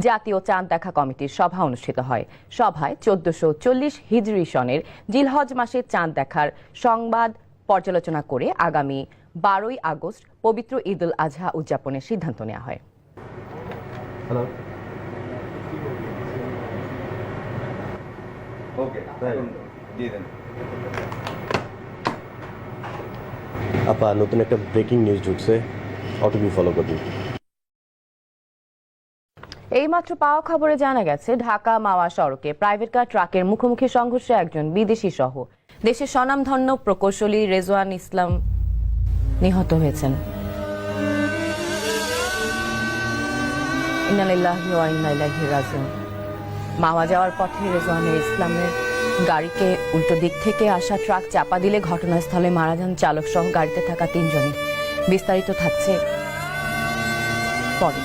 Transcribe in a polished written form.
জাতীয় চাঁদ দেখা কমিটির সভা অনুষ্ঠিত হয়। সভায় 1440 হিজরি সনের জিলহজ মাসে চাঁদ দেখার সংবাদ পর্যালোচনা করে আগামী 12ই আগস্ট পবিত্র ঈদ উল আজহা উদযাপনের সিদ্ধান্ত নেওয়া হয়। আপা, নতুন একটা ব্রেকিং নিউজ ঢুকছে, অটোবি ফলো করবি। এইমাত্র পাওয়া খবরে জানা গেছে, ঢাকা মাওয়া সড়কে প্রাইভেট কার ট্রাকের মুখোমুখি সংঘর্ষে একজন বিদেশি সহ দেশের স্বনামধন্য প্রকৌশলী রেজওয়ান ইসলাম নিহত হয়েছেন। ইন্না লিল্লাহি ওয়া ইন্না ইলাইহি রাজিউন। মাওয়া যাওয়ার পথে রেজওয়ানের ইসলামের গাড়িকে উল্টো দিক থেকে আসা ট্রাক চাপা দিলে ঘটনাস্থলে মারা যান চালক সহ গাড়িতে থাকা 3 জনই। বিস্তারিত থাকছে পরে।